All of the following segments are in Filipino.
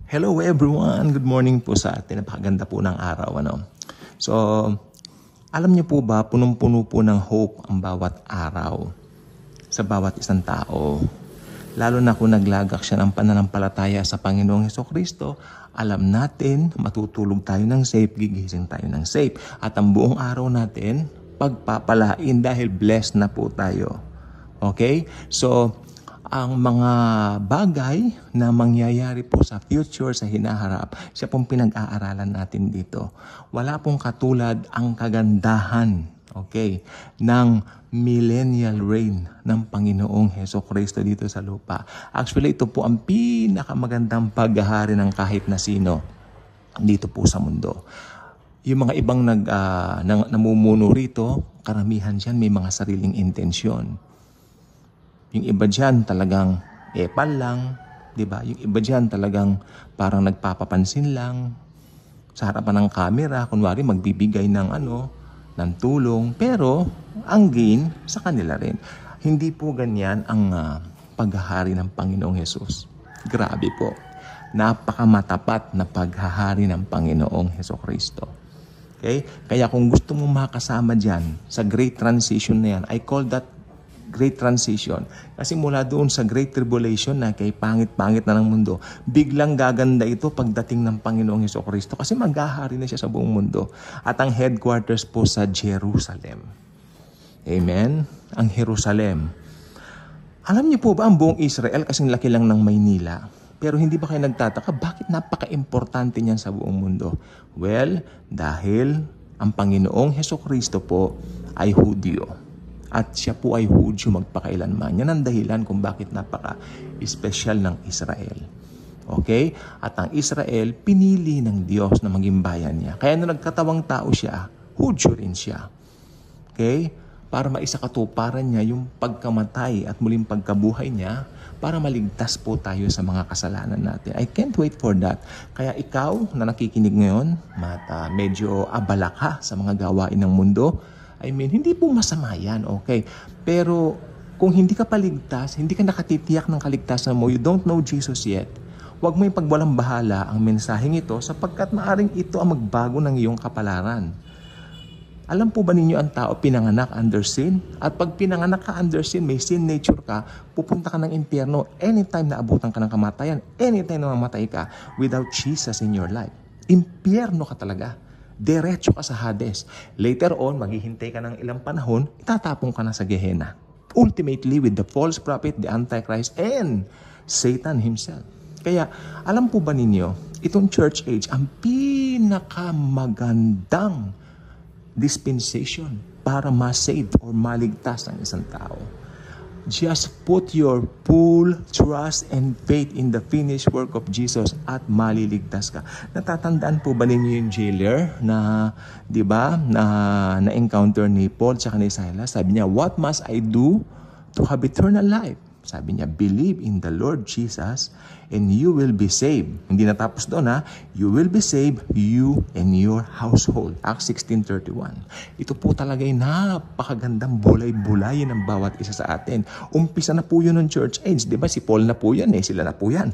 Hello everyone! Good morning po sa atin. Napakaganda po ng araw. So, alam niyo po ba, punong-puno po ng hope ang bawat araw sa bawat isang tao. Lalo na kung naglagak siya ng pananampalataya sa Panginoong Hesukristo, alam natin, matutulog tayo ng safe, gigising tayo ng safe. At ang buong araw natin, pagpapalain dahil blessed na po tayo. Okay? So, ang mga bagay na mangyayari po sa future, sa hinaharap, siya pong pinag-aaralan natin dito. Wala pong katulad ang kagandahan, okay, ng millennial reign ng Panginoong Hesukristo dito sa lupa. Actually, ito po ang pinakamagandang paghahari ng kahit na sino dito po sa mundo. Yung mga ibang namumuno rito, karamihan dyan may mga sariling intensyon. Yung iba dyan talagang epal lang, di ba? Yung iba dyan talagang parang nagpapapansin lang sa harapan ng camera, kunwari magbibigay ng ng tulong, pero ang gain sa kanila rin. Hindi po ganyan ang paghahari ng Panginoong Hesus. Grabe po. Napakamatapat na paghahari ng Panginoong Hesukristo. Okay? Kaya kung gusto mo makasama dyan sa great transition na yan, I call that great transition. Kasi mula doon sa great tribulation na kay pangit-pangit na ng mundo, biglang gaganda ito pagdating ng Panginoong Hesukristo kasi maghahari na siya sa buong mundo. At ang headquarters po sa Jerusalem. Amen? Ang Jerusalem. Alam niyo po ba ang buong Israel kasing laki lang ng Maynila? Pero hindi ba kayo nagtataka bakit napaka-importante niyan sa buong mundo? Well, dahil ang Panginoong Hesukristo po ay Hudyo. At siya po ay Hudyo magpakailanman. Yan ang dahilan kung bakit napaka-espesyal ng Israel. Okay? At ang Israel, pinili ng Diyos na maging bayan niya. Kaya nung nagkatawang tao siya, Hudyo rin siya. Okay? Para maisakatuparan niya yung pagkamatay at muling pagkabuhay niya para maligtas po tayo sa mga kasalanan natin. I can't wait for that. Kaya ikaw na nakikinig ngayon, medyo abala ka sa mga gawain ng mundo, I mean, hindi po masama yan, okay? Pero kung hindi ka paligtas, hindi ka nakatitiyak ng kaligtasan mo, you don't know Jesus yet, huwag mo ipagwalang bahala ang mensaheng ito sapagkat maaring ito ang magbago ng iyong kapalaran. Alam po ba ninyo ang tao pinanganak under sin? At pag pinanganak ka under sin, may sin nature ka, pupunta ka ng impyerno anytime na abutan ka ng kamatayan, anytime na mamatay ka without Jesus in your life. Impyerno ka talaga. Diretso ka sa Hades. Later on, maghihintay ka ng ilang panahon, itatapong ka na sa Gehenna. Ultimately, with the false prophet, the Antichrist, and Satan himself. Kaya, alam po ba ninyo, itong church age, ang pinakamagandang dispensation para ma-save or maligtas ang isang tao. Just put your full trust and faith in the finished work of Jesus at maliligtas ka. Natatandaan po ba ninyo yung jailer na, di ba, na encounter ni Paul at ni Silas? Sabi niya, what must I do to have eternal life? Sabi niya, believe in the Lord Jesus and you will be saved. Hindi natapos doon you will be saved, you and your household. Acts 16:31. Ito po talaga ay napakagandang bulay-bulayin ng bawat isa sa atin. Umpisa na po yun ng church age. Diba si Paul na po yan sila na po yan.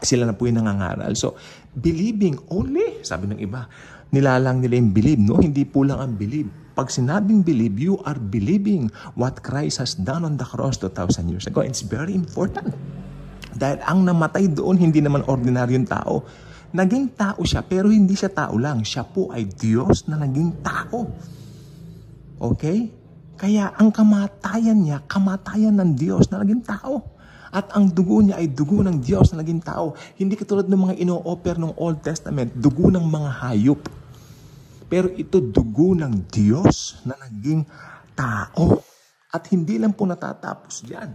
Sila na po yung nangangaral. So, believing only, sabi ng iba, nilalang nila yung believe, no? Hindi po lang ang believe. Pag sinabing believe, you are believing what Christ has done on the cross 2,000 years ago. It's very important. Dahil ang namatay doon, hindi naman ordinaryong tao. Naging tao siya, pero hindi siya tao lang. Siya po ay Diyos na naging tao. Okay? Kaya ang kamatayan niya, kamatayan ng Diyos na naging tao. At ang dugo niya ay dugo ng Diyos na naging tao. Hindi katulad ng mga ino-offer ng Old Testament, dugo ng mga hayop. Pero ito dugo ng Diyos na naging tao. At hindi lang po natatapos diyan.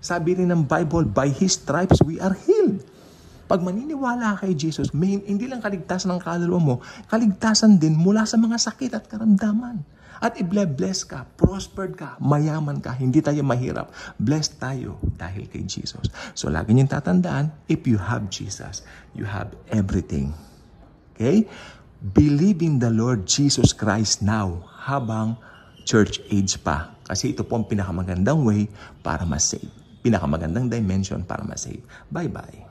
Sabi rin ng Bible, by His stripes we are healed. Pag maniniwala kay Jesus, hindi lang kaligtasan ng kaluluwa mo, kaligtasan din mula sa mga sakit at karamdaman. At i-bless ka, prospered ka, mayaman ka, hindi tayo mahirap. Blessed tayo dahil kay Jesus. So lagi niyong tatandaan, if you have Jesus, you have everything. Okay? Believe in the Lord Jesus Christ now habang church age pa. Kasi ito po ang pinakamagandang way para ma-save. Pinakamagandang dimension para ma-save. Bye-bye.